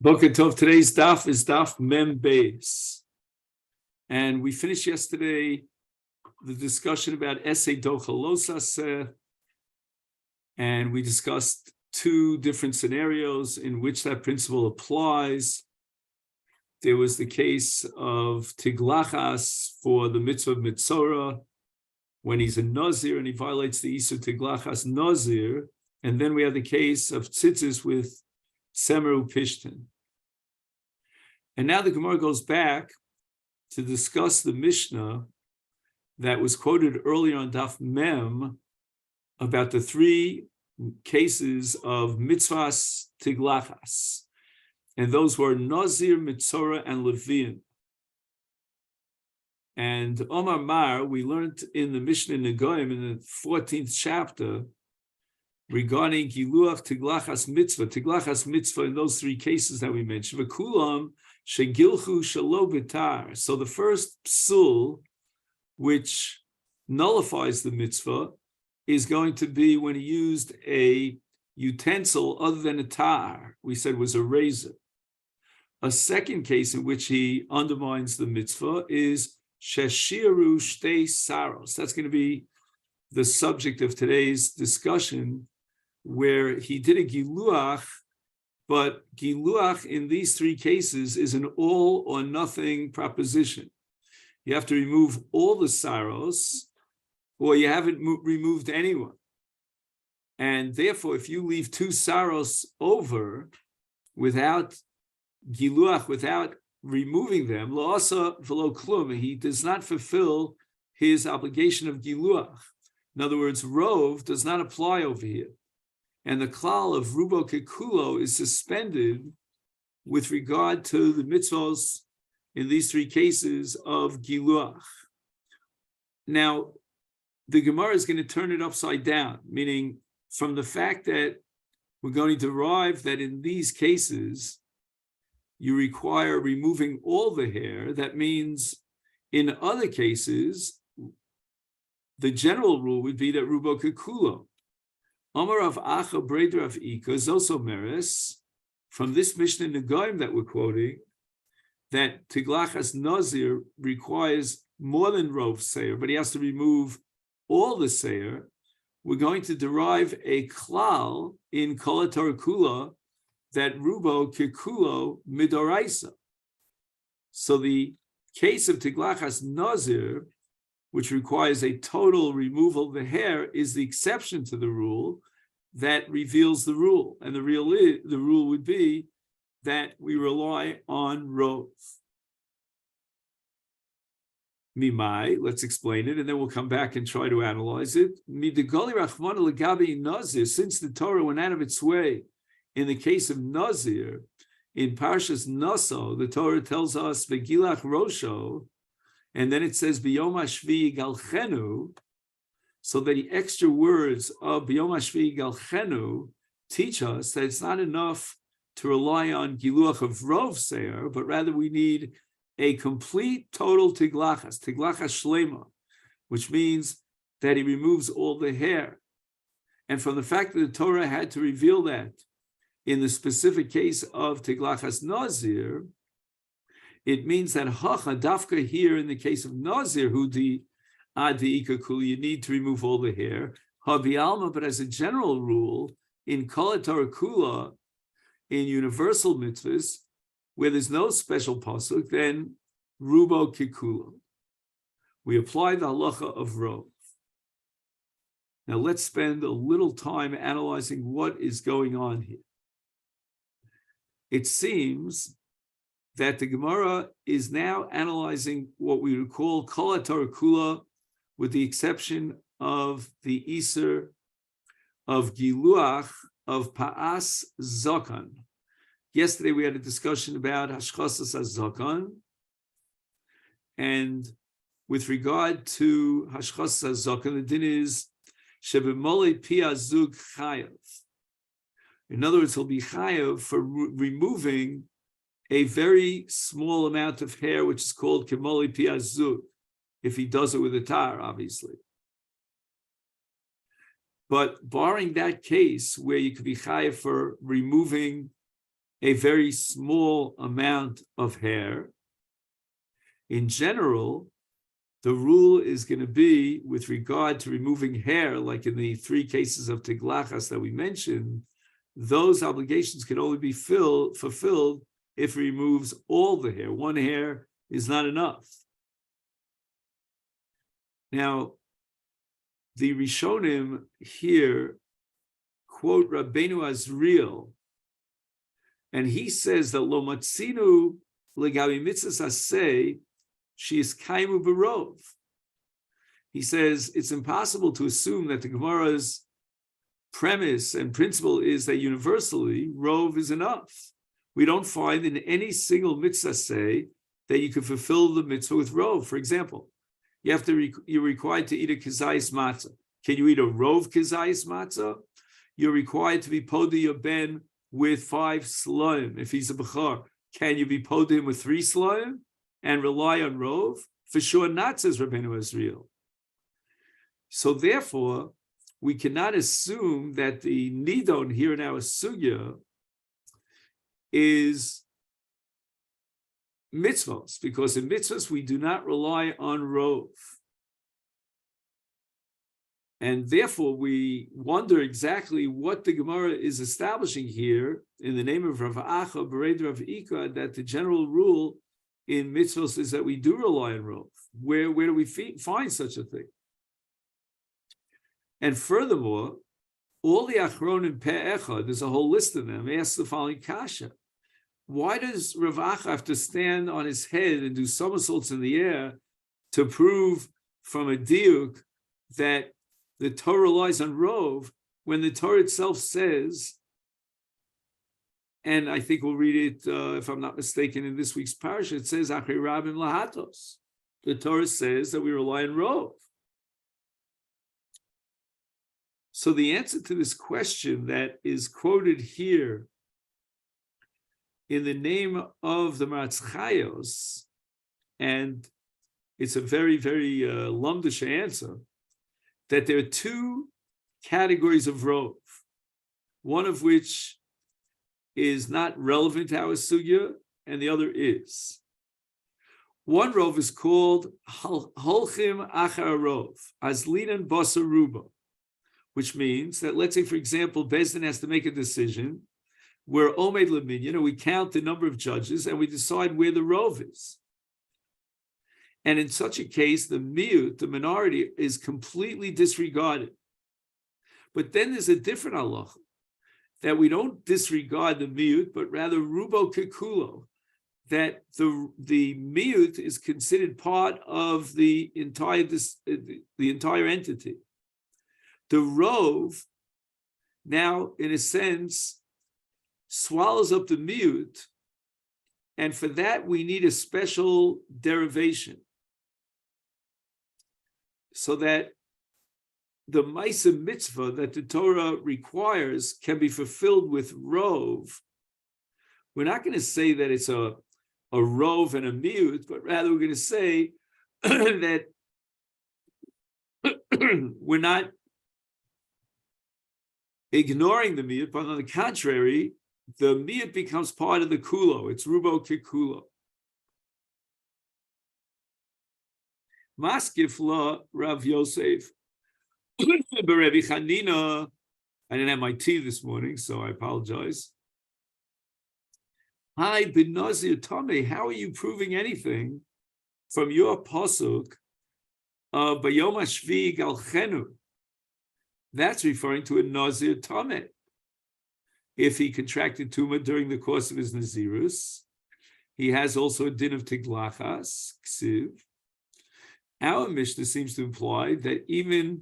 Boker Tov, today's daf is daf Mem Beis. And we finished yesterday the discussion about Esei Dochalosaseh, and we discussed two different scenarios in which that principle applies. There was the case of Tiglachas for the mitzvah of Mitzorah, when he's a Nazir and he violates the Isur Tiglachas Nazir, and then we have the case of Tzitzis with Semeru Pishtin. And now the Gemara goes back to discuss the Mishnah that was quoted earlier on Daf Mem about the three cases of mitzvahs tiglachas. And those were Nazir, Mitzorah, and Levian. And Omar Mar, we learned in the Mishnah Negoim in the 14th chapter regarding Giluach Tiglachas Mitzvah in those three cases that we mentioned. V'kulam shegilchu shelo b'tar. So the first psul, which nullifies the mitzvah, is going to be when he used a utensil other than a tar. We said was a razor. A second case in which he undermines the mitzvah is sheshiru shtei saros. That's going to be the subject of today's discussion, where he did a giluach, but giluach in these three cases is an all or nothing proposition. You have to remove all the saros, or you haven't removed anyone. And therefore, if you leave two saros over without giluach, without removing them, lo asa v'lo klum, he does not fulfill his obligation of giluach. In other words, rov does not apply over here. And the klal of rubo kekulo is suspended with regard to the mitzvos in these three cases of giluach. Now, the Gemara is going to turn it upside down, meaning from the fact that we're going to derive that in these cases, you require removing all the hair. That means in other cases, the general rule would be that rubo kekulo. Amar of Acha Breder of Ika is also meres from this Mishnah Negoim that we're quoting, that Tiglachas Nazir requires more than rov seir, but he has to remove all the seir. We're going to derive a klal in Kol Kula that rubo kekulo midoraisa. So the case of Tiglachas Nazir, which requires a total removal of the hair, is the exception to the rule that reveals the rule. And the rule would be that we rely on rov. Mimai, let's explain it, and then we'll come back and try to analyze it. Midegoli Rachmana Legabi Nazir, since the Torah went out of its way in the case of Nazir, in Parshas Naso, the Torah tells us Vegilach Rosho, and then it says B'yom HaShvi Galchenu, so that the extra words of B'yom HaShvi Galchenu teach us that it's not enough to rely on Giluach of Rov Seir, but rather we need a complete total Tiglachas Shlema, which means that he removes all the hair. And from the fact that the Torah had to reveal that in the specific case of Tiglachas Nazir, it means that Hacha Dafka here in the case of Nazir, who the Adi Ikakul, you need to remove all the hair. Habi Alma, but as a general rule, in Kol Kula, in universal mitzvahs, where there's no special pasuk, then rubo kikulo. We apply the halacha of rov. Now let's spend a little time analyzing what is going on here. It seems that the Gemara is now analyzing what we would call kol kula, with the exception of the Isur of Giluach of Pa'as Zakan. Yesterday we had a discussion about Hashchasas HaZakan, and with regard to Hashchasas HaZakan, the din is Shebemole Pi Azug Chayav. In other words, he'll be Chayav for removing a very small amount of hair, which is called Kemoli Pi Azug, if he does it with a tar, obviously. But barring that case where you could be chayav for removing a very small amount of hair, in general, the rule is going to be with regard to removing hair, like in the 3 cases of tiglachas that we mentioned, those obligations can only be fulfilled if it removes all the hair. One hair is not enough. Now, the Rishonim here quote Rabbeinu Azriel, and he says that Lo matzinu legabi mitzvahs aseh she is kaimu berov. He says it's impossible to assume that the Gemara's premise and principle is that universally rov is enough. We don't find in any single mitzvah say that you can fulfill the mitzvah with rov. For example, you're required to eat a kizayis matzah. Can you eat a rov kizayis matzah? You're required to be poda your ben with 5 sloim. If he's a bechor, can you be poda him with 3 sloim and rely on rov? For sure not, says Rabbeinu Azriel. So therefore, we cannot assume that the nidon here in our sugya is mitzvahs, because in mitzvahs we do not rely on rov. And therefore we wonder exactly what the Gemara is establishing here in the name of Rav Acha Bered Rav Ika, that the general rule in mitzvahs is that we do rely on rov. Where do we find such a thing? And furthermore, all the achronim pe'echa, there's a whole list of them, ask the following kasha. Why does Rav Acha have to stand on his head and do somersaults in the air to prove from a diuk that the Torah relies on rov, when the Torah itself says, and I think we'll read it, if I'm not mistaken, in this week's parasha, it says, Achri Rabim Lahatos. The Torah says that we rely on rov. So the answer to this question that is quoted here in the name of the Maratz Chayos, and it's a very, very lumdish answer, that there are 2 categories of rov, one of which is not relevant to our sugya, and the other is. One rov is called Holchim Achar Rov, Azlinan Basa Ruba, which means that, let's say, for example, Bezdin has to make a decision where Omed Leminyan, we count the number of judges and we decide where the rov is. And in such a case, the miut, the minority, is completely disregarded. But then there's a different halacha, that we don't disregard the miut, but rather rubo kekulo, that the miut is considered part of the entire entity. The rov now, in a sense, swallows up the miut, and for that we need a special derivation, so that the Maisa mitzvah that the Torah requires can be fulfilled with rov. We're not going to say that it's a rov and a miut, but rather we're going to say that we're not ignoring the miut, but on the contrary, the miut becomes part of the kulo. It's rubo kikulo. Maskif la Rav Yosef. Berevi Chanina. I didn't have my tea this morning, so I apologize. Hi, bin Nazir Tomei, how are you proving anything from your pasuk of Bayom Hashvi Galchenu? That's referring to a Nazir Tomei. If he contracted Tumah during the course of his Nazirus, he has also a din of Tiglachas, Ksiv. Our Mishnah seems to imply that even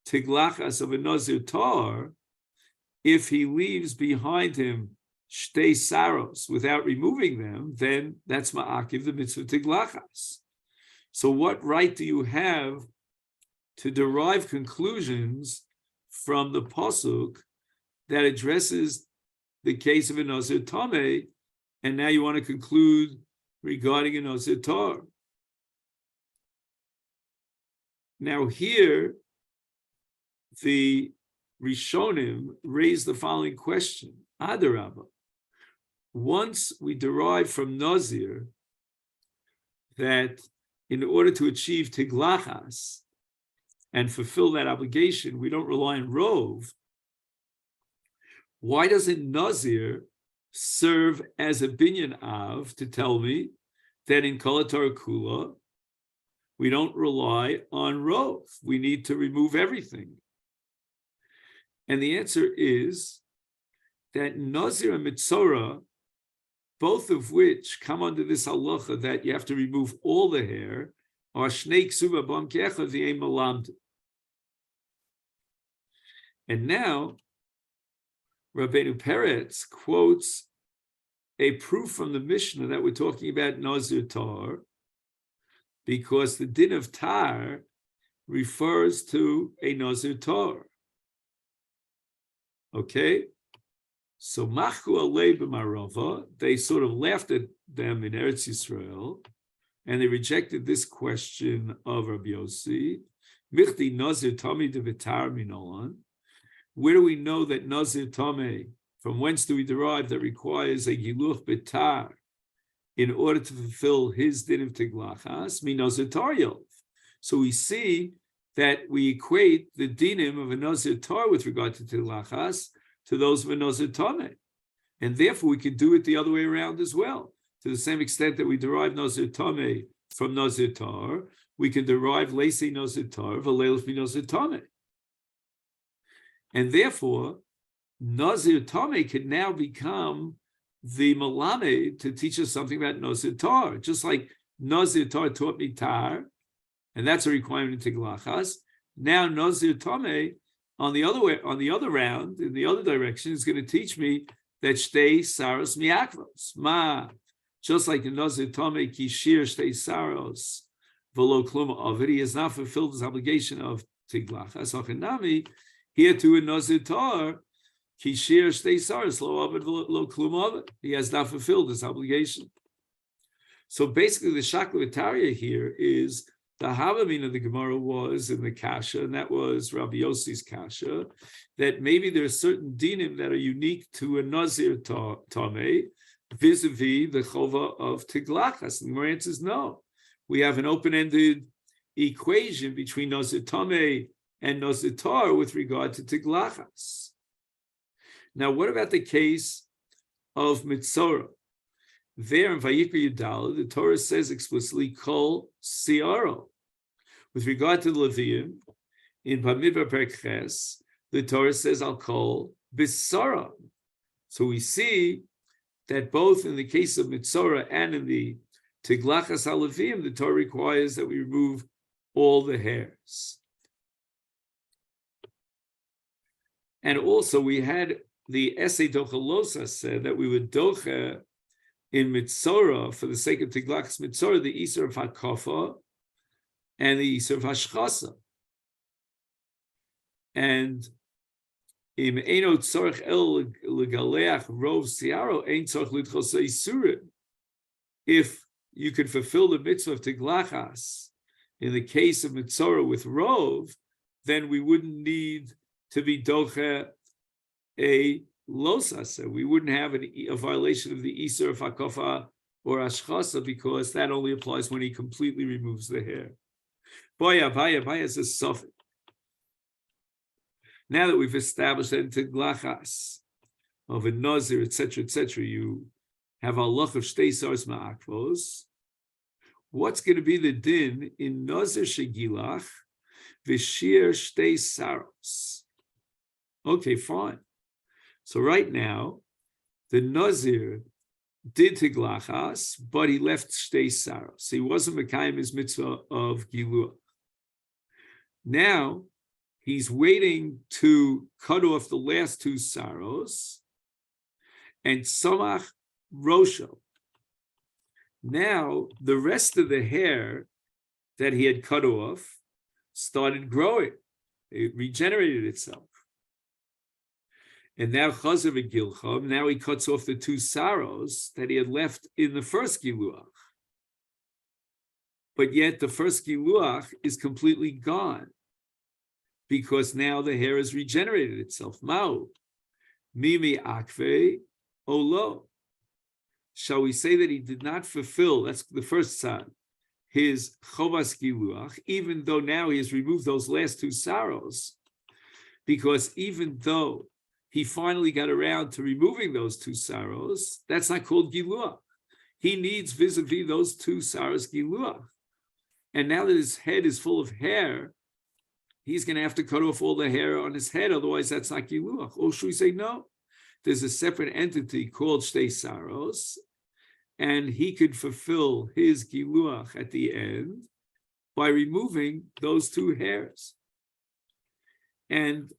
Tiglachas of a Nazir Tar, if he leaves behind him Shtei Saros without removing them, then that's Ma'akiv, the mitzvah Tiglachas. So what right do you have to derive conclusions from the pasuk that addresses the case of a Nazir Tameh, and now you want to conclude regarding a Nazir Tar? Now here, the Rishonim raise the following question. Adarabba, once we derive from Nazir that in order to achieve tiglachas and fulfill that obligation, we don't rely on rov, why doesn't Nazir serve as a binyan av to tell me that in Kol HaTorah Kula, we don't rely on rov? We need to remove everything. And the answer is that Nazir and Mitzorah, both of which come under this halacha that you have to remove all the hair, are shnei ksuva bam kecha v'yem malamd. And now, Rabbeinu Peretz quotes a proof from the Mishnah that we're talking about Nazir Tar, because the din of Tar refers to a Nazir Tar. Okay? So Machku Alei b'Marava, they sort of laughed at them in Eretz Yisrael, and they rejected this question of Rabbi Yossi. Michti Nazir Tami de Vitar Minolan. Where do we know that Nazir Tame, from whence do we derive that requires a Giluch Betar in order to fulfill his din of Tiglachas? Mi Nazir Tar Yov. So we see that we equate the dinim of a Nazir Tar with regard to Tiglachas to those of a Nazir Tame. And therefore we could do it the other way around as well. To the same extent that we derive Nazir Tame from Nazir Tar, we can derive Leisei Nazir Tar, Valelef mi Nazir Tame. And therefore, Nazir Tame could now become the Malame to teach us something about Nazir Tar. Just like Nazir Tar taught me Tar, and that's a requirement in Tiglachas. Now Nazir Tame, on the other round, in the other direction, is going to teach me that Shtei Saros Miakvos. Ma, just like the Nazir Tame Kishir Shtei Saros, Velo Kluma Ovid, he has not fulfilled his obligation of Tiglachas. Achanami, here too in Nazir Tar, Kishir Shtei Saros Lo Ovid Lo Kluma Ovid. He has not fulfilled his obligation. So basically, the Shaklavitaria here is the Havamin of the Gemara was in the Kasha, and that was Rabbi Yossi's Kasha, that maybe there are certain dinim that are unique to a Nazir Tameh vis-a-vis the Chova of Tiglachas. And the answer is no. We have an open-ended equation between Nazir Tameh and Nazir Tar with regard to Tiglachas. Now, what about the case of Mitzorah? There in Vayikra Yudala, the Torah says explicitly, Kol Siaro. With regard to the Levium, in Bamidbar Perek Ches, the Torah says, I'll call Bisara. So we see that both in the case of Mitzorah and in the Tiglachas HaLeviim, the Torah requires that we remove all the hairs. And also we had the essay Dochalosa said that we would docha in Mitzorah, for the sake of Tiglachas Mitzorah, the Isur of HaKofa and the Isur of Hashchasa. And im Eino Tzorech El Legaleach Rov Siaro Ein Tzorech Lidchos Isurim. If you could fulfill the mitzvah of Tiglachas in the case of Mitzorah with Rov, then we wouldn't need to be docha a losasa. We wouldn't have a violation of the Isur of Hakofa or Ashchasa, because that only applies when he completely removes the hair. Baya is a suffix. Now that we've established that in Tiglachas of a Nazir, etc., you have halach of Shtei Saros Ma'akvos. What's going to be the din in Nazir Shegilach V'shir Shtei Saros? Okay, fine. So right now, the Nazir did Tiglachas, but he left Shtei Saros. He wasn't Mekayim his mitzvah of Giluah. Now, he's waiting to cut off the last two Saros and Samach Rosho. Now, the rest of the hair that he had cut off started growing. It regenerated itself. And now Chazer v'Gilcham, now he cuts off the two Saros that he had left in the first Giluach. But yet the first Giluach is completely gone, because now the hair has regenerated itself. Ma'u, Mimi Akve Olo. shall we say that he did not fulfill, that's the first sign, his chovas giluach, even though now he has removed those last two sorrows, because even though he finally got around to removing those two sorrows, that's not called giluach. He needs vis-a-vis those two sorrows giluach. And now that his head is full of hair, he's going to have to cut off all the hair on his head, otherwise that's not giluach. Or should we say no? There's a separate entity called shtei saros, and he could fulfill his giluach at the end by removing those two hairs. And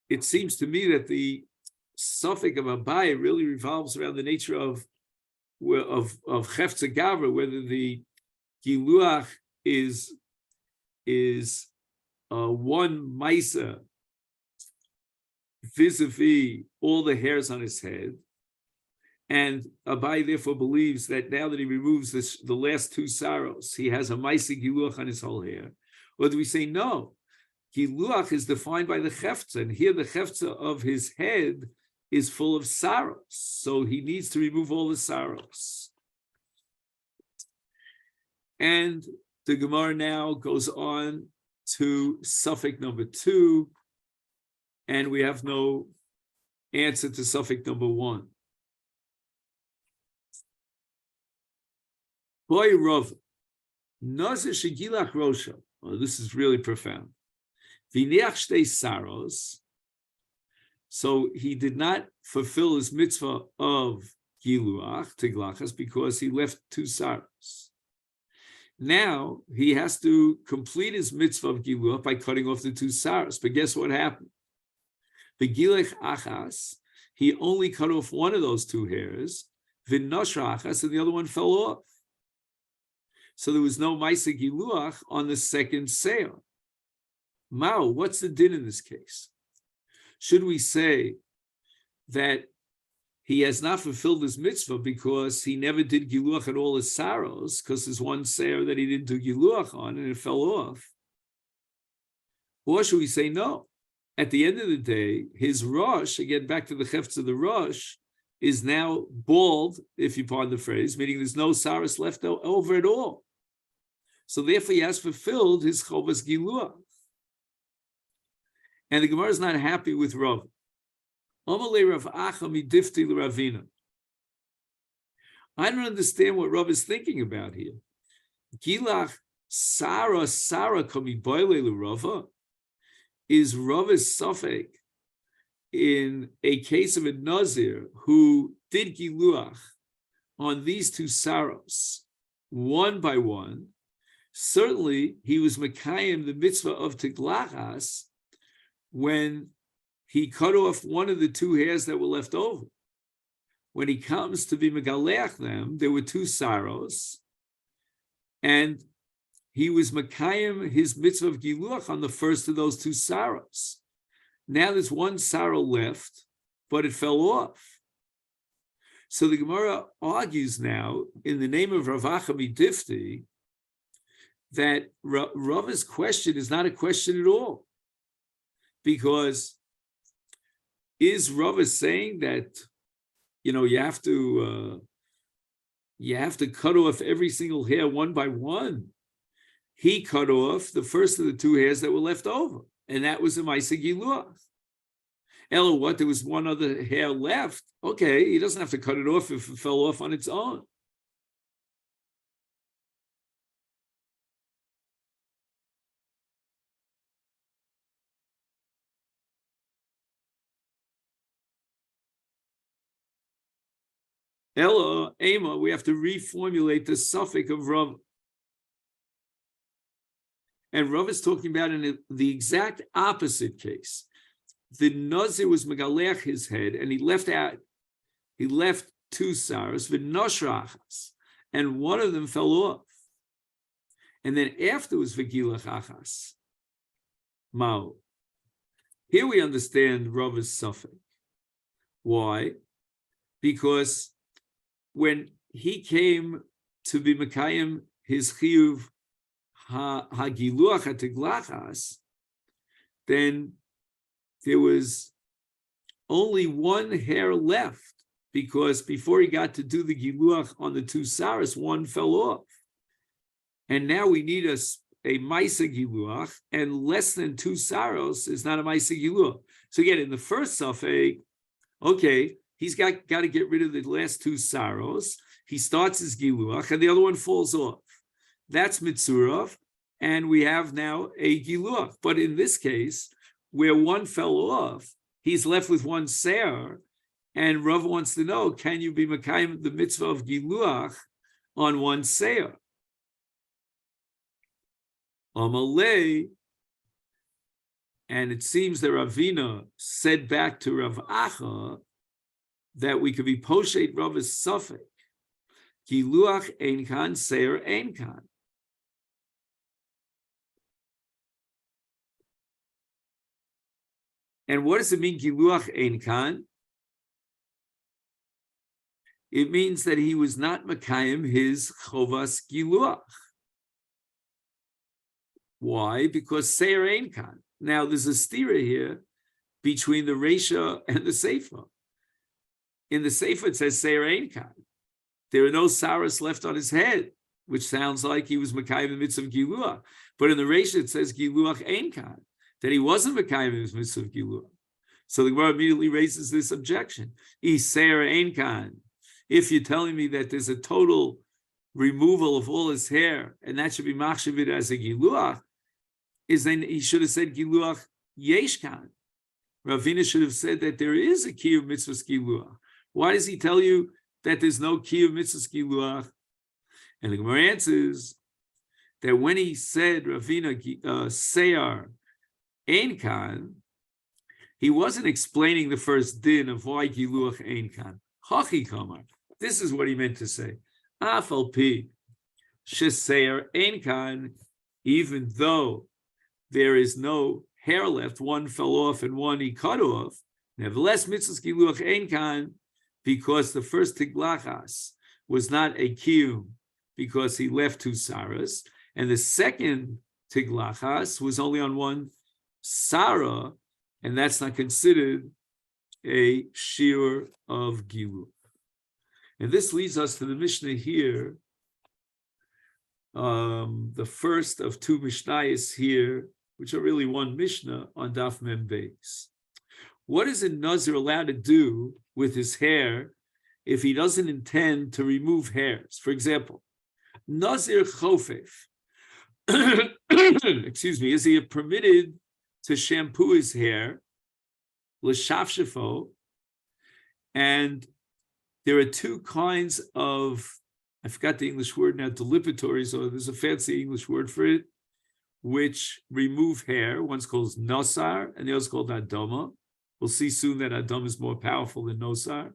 it seems to me that the suffix of Abaye really revolves around the nature of Chefza Gavra, whether the giluach is one maisa vis-a-vis all the hairs on his head, and Abaye therefore believes that now that he removes the last two sorrows, he has a maisa giluach on his whole hair. Or do we say no? Giluach is defined by the chefza, and here the chefza of his head is full of sorrows, so he needs to remove all the sorrows. And the Gemara now goes on to suffix number 2, and we have no answer to suffix number 1. Boy Rav, Nazir shegilach rosha. Oh, this is really profound. V'neach shtei saros. So he did not fulfill his mitzvah of giluach, tiglachas, because he left two saros. Now he has to complete his mitzvah of giluach by cutting off the two saros. But guess what happened? The gilech achas, he only cut off one of those two hairs, v'noshra achas, and the other one fell off. So there was no maisa giluach on the second sale. Mao, what's the din in this case? Should we say that he has not fulfilled his mitzvah because he never did giluach at all his sorrows, because there's one sale that he didn't do giluach on and it fell off? Or should we say no? At the end of the day, his rosh, again back to the chefts of the rosh, is now bald, if you pardon the phrase, meaning there's no saros left over at all. So therefore he has fulfilled his chovas giluach. And the Gemara is not happy with Rav. I don't understand what Rav is thinking about here. Gilach Sarah kami boile Rava. Is Rava's suffix in a case of a Nazir who did giluach on these two saros one by one? Certainly, he was mekayim the mitzvah of tiglachas when he cut off one of the two hairs that were left over. When he comes to be megaleach them, there were two saros, and he was mekayim his mitzvah of giluach on the first of those two saros. Now there's one sorrow left, but it fell off. So the Gemara argues now, in the name of Rav Acha Midifti, that Rava's question is not a question at all. Because is Rava saying that, you have to cut off every single hair one by one? He cut off the first of the two hairs that were left over, and that was a Maisa Giluach. Ella, what? There was one other hair left. Okay, he doesn't have to cut it off if it fell off on its own. Ella, Ema, we have to reformulate the suffix of Rav. And Rav is talking about in the exact opposite case. The Nazir was megaleach his head, and he left two saros, v'noshrachas, and one of them fell off. And then afterwards, v'gilach achas. Mao. Here we understand Rav's suffix. Why? Because when he came to be mekayim his chiyuv hagiluach hatiglachas, then there was only one hair left, because before he got to do the giluach on the two saras, one fell off. And now we need a Maisa Giluach, and less than two saros is not a Maisa Giluach. So again, in the first Safek, okay, he's got to get rid of the last two saros. He starts his Giluach, and the other one falls off. That's Mitzurav, and we have now a Giluach. But in this case, where one fell off, he's left with one Seir, and Rav wants to know, can you be Makayim the mitzvah of Giluach on one Seir? Amalei, and it seems that Ravina said back to Rav Acha that we could be poshet Rav's suffix, Giluach ein kan, Seir ein kan. And what does it mean, Giluach ein kan? It means that he was not Makayim his Chovas Giluach. Why? Because Seir ein kan. Now there's a stira here between the Reisha and the Seifa. In the Seifa it says Seir ein kan. There are no saras left on his head, which sounds like he was Makayim the mitzvah of Giluach. But in the Reisha it says Giluach ein kan, that he wasn't Makayim his mitzvah of Giluach. So the Gemara immediately raises this objection. Seir ein kan. If you're telling me that there's a total removal of all his hair, and that should be machshavit as a Giluach, is then he should have said Giluach Yeshkan. Ravina should have said that there is a kiyuv mitzvah Giluach. Why does he tell you that there's no kiyuv mitzvah Giluach? And the Gemara answers that when he said Ravina Seyar Ein Kan, he wasn't explaining the first din of why Giluach Ein Kan. Hachi Kamar. This is what he meant to say. Afal pi sheseir ein kan, even though there is no hair left, one fell off and one he cut off. Nevertheless, mitzvahs giluach ein kan, because the first tiglachas was not a kiyum because he left two saras, and the second tiglachas was only on one sarah, and that's not considered a shiur of giluch. And this leads us to the Mishnah here, the first of two Mishnayos here, which are really one Mishnah on Daf Mem Beis. What is a Nazir allowed to do with his hair if he doesn't intend to remove hairs? For example, Nazir Chofef, excuse me, is he permitted to shampoo his hair, l'shafshafo, and there are two kinds of, I forgot the English word now, delipiatories, or there's a fancy English word for it, which remove hair. One's called nosar, and the other's called adoma. We'll see soon that adoma is more powerful than nosar.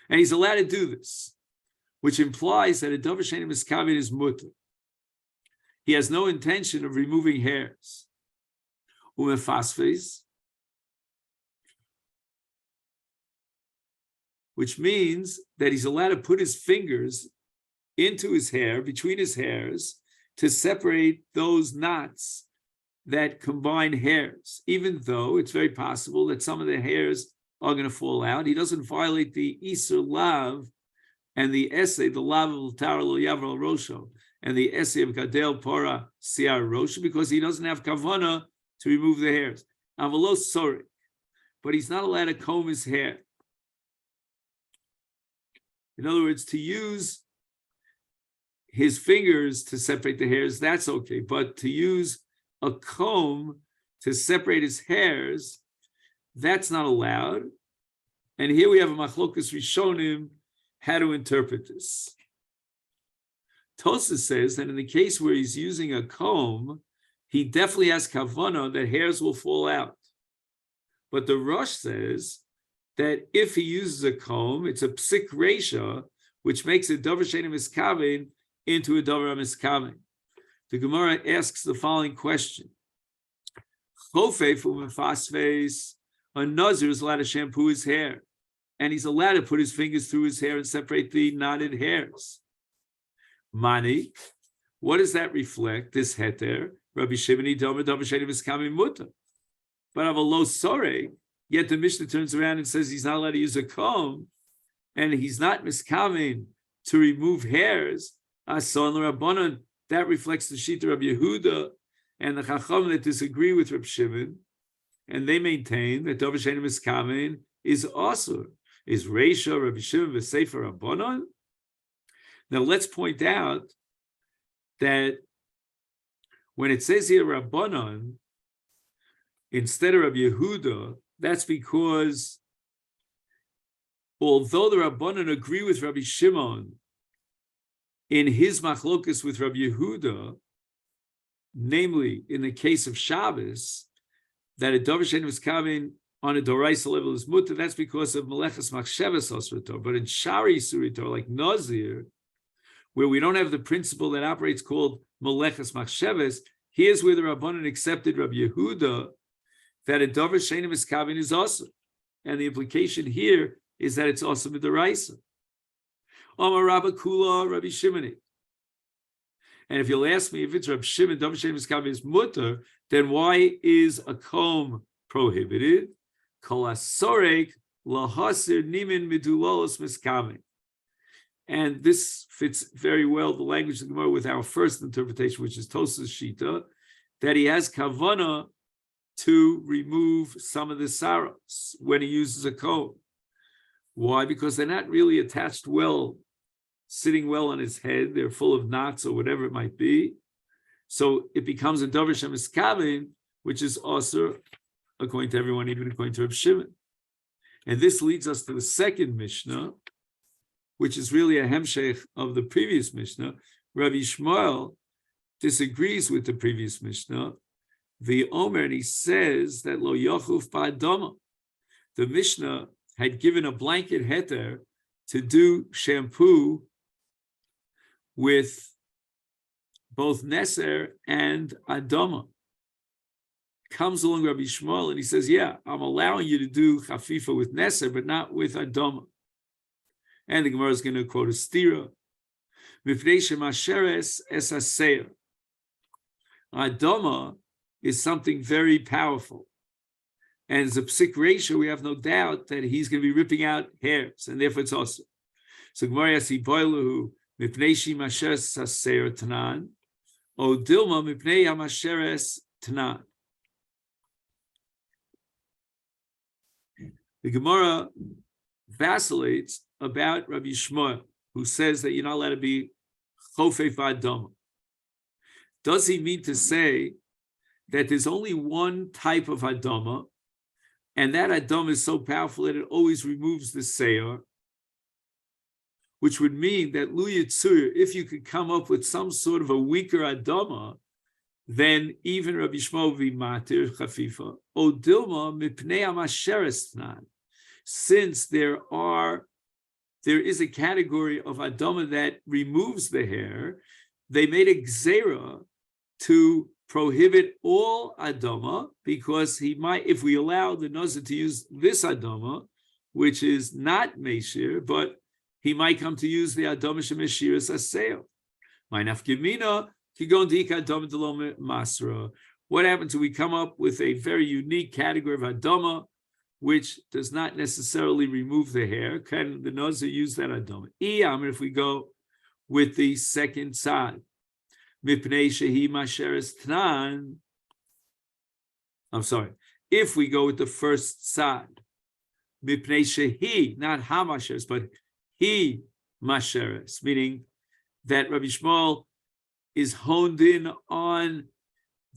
And he's allowed to do this, which implies that a davar she'eino miskaven is mutter. He has no intention of removing hairs. Umefasfes, which means that he's allowed to put his fingers into his hair, between his hairs, to separate those knots that combine hairs, even though it's very possible that some of the hairs are going to fall out. He doesn't violate the Isur Lav and the essay, the Lav of L'tar Lo Yavar Al Rosho, and the essay of Gadel Pora Siar Rosho, because he doesn't have kavana to remove the hairs. Avalo Sorik, but he's not allowed to comb his hair. In other words, to use his fingers to separate the hairs, that's okay. But to use a comb to separate his hairs, that's not allowed. And here we have a machlokas rishonim how to interpret this. Tosas says that in the case where he's using a comb, he definitely has kavanah that hairs will fall out. But the Rosh says that if he uses a comb, it's a psik reisha, which makes a davar she'eino miskaven into a davar miskaven. The Gemara asks the following question: Chofef umefasfes, a Nazir is allowed to shampoo his hair, and he's allowed to put his fingers through his hair and separate the knotted hairs. Mani, what does that reflect? This heter, Rabbi Shimoni davar she'eino miskaven mutter. But of a low sorry, yet the Mishnah turns around and says he's not allowed to use a comb. and he's not miskaven to remove hairs, ason l'Rabbanan, that reflects the Shita of Yehuda and the Chacham that disagree with Reb Shimon, and they maintain that Dover Shein miskaven is asur. Is Reisha Reb Shimon v'Sefer Rabbanan? Now let's point out that when it says here Rabbanan instead of Reb Yehuda, that's because although the Rabbanan agree with Rabbi Shimon in his machlokus with Rabbi Yehuda, namely in the case of Shabbos, that a Dover Shein miskaven on a Doraisa level is mutter, that's because of Meleches Machshavas Osrator. But in Shari Suritor, like Nazir, where we don't have the principle that operates called Meleches Machshavas, here's where the Rabbanan accepted Rabbi Yehuda that a Dover Shein miskaven is awesome. And the implication here is that it's awesome with the Doraisa. Amar Rabba Kula, Rabbi Shimoni. And if you'll ask me if it's Rabbi Shimon, Dover Shein miskaven is mutter, then why is a comb prohibited? Kol asorek lahasir nimin midulolos miskaven. And this fits very well the language of the Gemara with our first interpretation, which is Tosas Shita, that he has kavana to remove some of the saros when he uses a comb. Why? Because they're not really attached well, sitting well on his head. They're full of knots or whatever it might be. So it becomes a Dover Shein miskaven, which is also according to everyone, even according to Reb Shimon. And this leads us to the second Mishnah, which is really a hemshech of the previous Mishnah. Rabbi Shmuel disagrees with the previous Mishnah. The Omer, and he says that lo yachuf ba'adama. The Mishnah had given a blanket heter to do shampoo with both Neser and Adama. Comes along Rabbi Shmuel and he says, yeah, I'm allowing you to do chafifa with Neser, but not with Adama. And the Gemara is going to quote a stira. Mifnei shemasheres es haseir. Adama is something very powerful. And as a psik ratio, we have no doubt that he's going to be ripping out hairs, and therefore it's also. So Gemara yasi boiluhu mifnei shemasheres haseir tanan, o dilma mifnei hamasheres tanan. The Gemara vacillates about Rabbi Shmuel, who says that you're not allowed to be chofef adama. Does he mean to say that there's only one type of adama, and that adama is so powerful that it always removes the seir, which would mean that lu yitzur, if you could come up with some sort of a weaker adama, then even Rabbi Shmuel would be matir chafifa. O dilma mipnei hamasheres tnan. Since there is a category of adama that removes the hair, they made a gzera to prohibit all adama, because he might, if we allow the Nazir to use this adama, which is not meshir, but he might come to use the adama shemeshir as a sale. My nafkimina. What happens if we come up with a very unique category of adama, which does not necessarily remove the hair? Can the Nazir use that adama? If we go with the second side, if we go with the first side, not hamasheres, but he masheres, meaning that Rabbi Shmuel is honed in on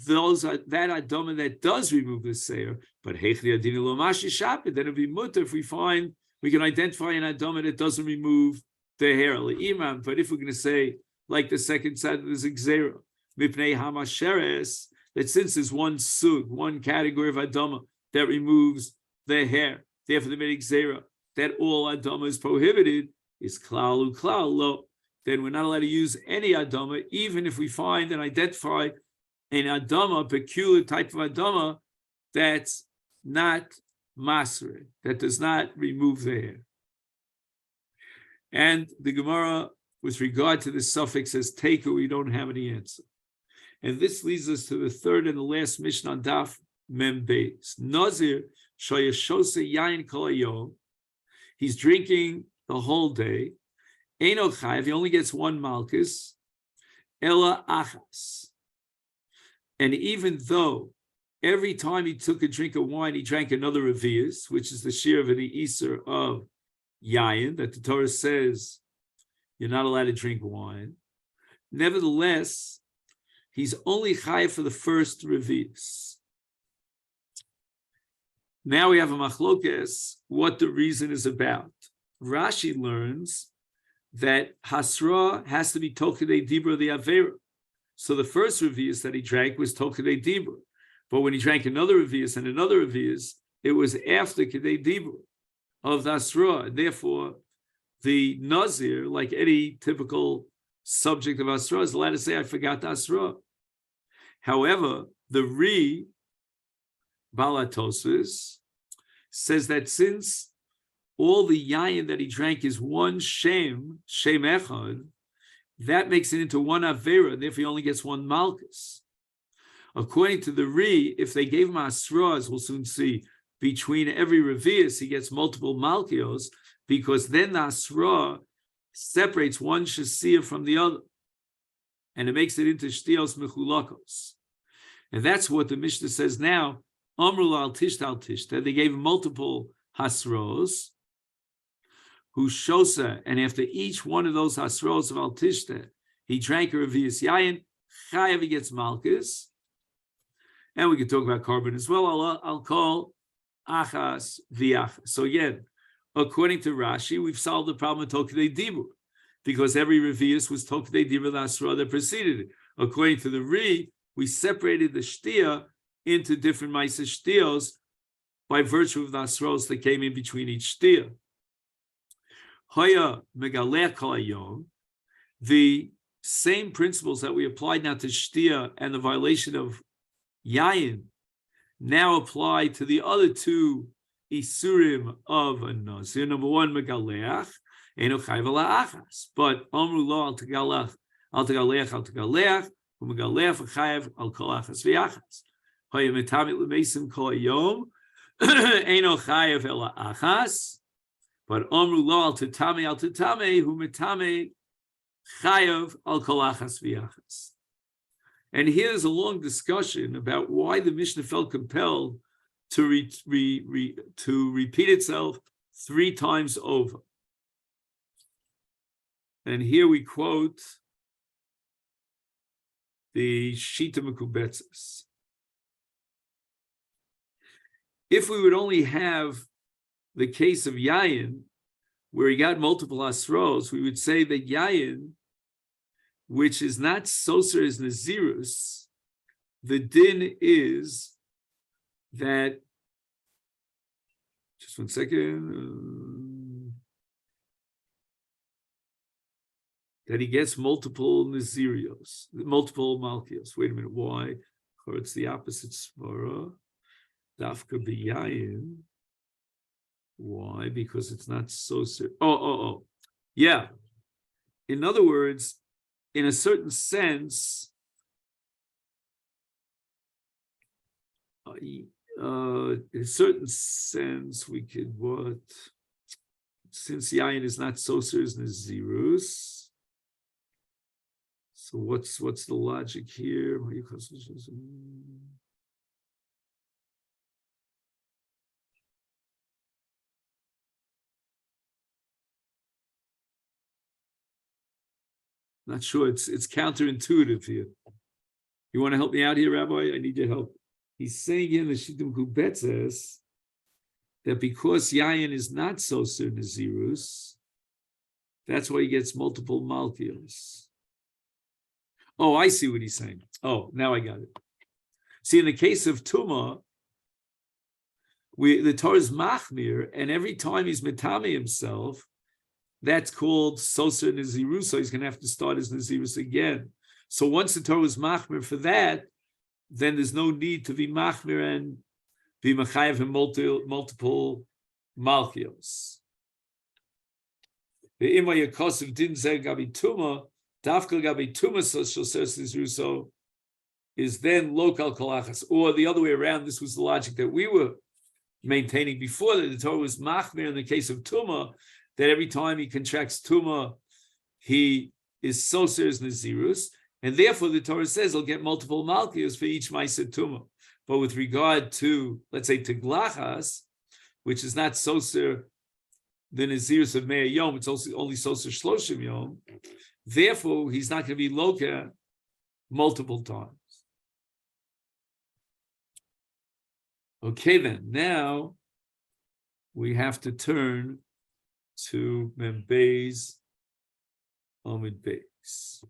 those that adama that does remove the seir, but then it'll be mutter if we find we can identify an adama that doesn't remove the hair. But if we're going to say, like the second side of the Zigzera, mipnei hamasheres, that since there's one sug, one category of adama that removes the hair, therefore the Zigzera, that all adama is prohibited, is klal uklal lo. Then we're not allowed to use any adama, even if we find and identify an adama, a peculiar type of adama, that's not masre, that does not remove the hair. And the Gemara, with regard to this suffix, says teiku, we don't have any answer. And this leads us to the third and the last Mishnah on Daf Mem Beis. Nazir shayashose yain kol hayom. He's drinking the whole day. Eino chayav, he only gets one malchus, ela achas. And even though every time he took a drink of wine, he drank another revius, which is the shear of the Easter of Yayin, that the Torah says you're not allowed to drink wine. Nevertheless, he's only chayav for the first revius. Now we have a machlokes, what the reason is about. Rashi learns that Hasra has to be Tokidei Dibra the Avera. So the first revius that he drank was Tokidei Dibra. But when he drank another revius and another revius, it was after Kidei Dibra of the Hasra. Therefore, the Nazir, like any typical subject of Hasra, is allowed to say, I forgot the Hasra. However, the Balatosis says that since all the yayin that he drank is one shem echad, that makes it into one avera, and therefore he only gets one malchus. According to the if they gave him asra, as we'll soon see, between every revius, he gets multiple malchios, because then the asra separates one shasiyah from the other, and it makes it into shtios mechulakos. And that's what the Mishnah says now. Amrul al tishta, they gave him multiple hasros, who shosa, and after each one of those hasros of al tishta, he drank a revius yayin, chayav, he gets malchus. And we can talk about carbon as well. I'll call achas v'achas. So again, according to Rashi, we've solved the problem of tokidei dibur, because every revius was tokidei dibur the hasra that preceded it. According to the we separated the shtia into different ma'aseh shtios by virtue of the asros that came in between each shtia. Hoya megalech kol hayom, the same principles that we applied now to shtia and the violation of yayin now apply to the other two isurim of a nazir. Number one, megalech eno chayv la'achas, but amru lo al tegalech al tegalech u'megalech v'chayv al kol achas v'achas. Hoya metamit l'meisim kol hayom eno chayv ela achas. But Amru lo al tetame hu metame chayav al kolachas v'yachas. And here's a long discussion about why the Mishnah felt compelled to repeat itself 3 times over. And here we quote the Shita Mekubetzes. If we would only have the case of Yayin, where he got multiple asros, we would say that Yayin, which is not soser as Nazirus, the din is that, just one second, that he gets multiple Nazirios, multiple Malchios. Wait a minute, why? Or it's the opposite svara. Dafka b'Yayin. Why? Because it's not so serious. Yeah. In other words, in a certain sense, we could what? Since Yayin is not so serious Nazirus, so what's the logic here? Not sure. It's counterintuitive here. You want to help me out here, Rabbi? I need your help. He's saying in the Shittim Kubetzes that because Yayin is not so Nazirus, that's why he gets multiple Malchios. Oh, I see what he's saying. Oh, now I got it. See, in the case of Tumah, the Torah is Machmir, and every time he's Metame himself, that's called Soser Nazirus, so he's going to have to start his Nazirus again. So once the Torah was Machmir for that, then there's no need to be Machmir and be Machayev and multiple Malchios. The Ima Yakosov didn't say Gabi Tuma, Dafka Gabi Tuma Soser Nazirus is then local Kolachas. Or the other way around, this was the logic that we were maintaining before, that the Torah was Machmir in the case of Tuma, that every time he contracts Tumah, he is Soser as Nazirus, and therefore the Torah says he'll get multiple Malkios for each Ma'aseh Tumah. But with regard to, let's say, Tiglachas, which is not Soser the Nazirus of Me'ah Yom, it's also only Soser Shloshim Yom, therefore he's not going to be Loka multiple times. Okay, then, now we have to turn to Mem Beis Amid Beis.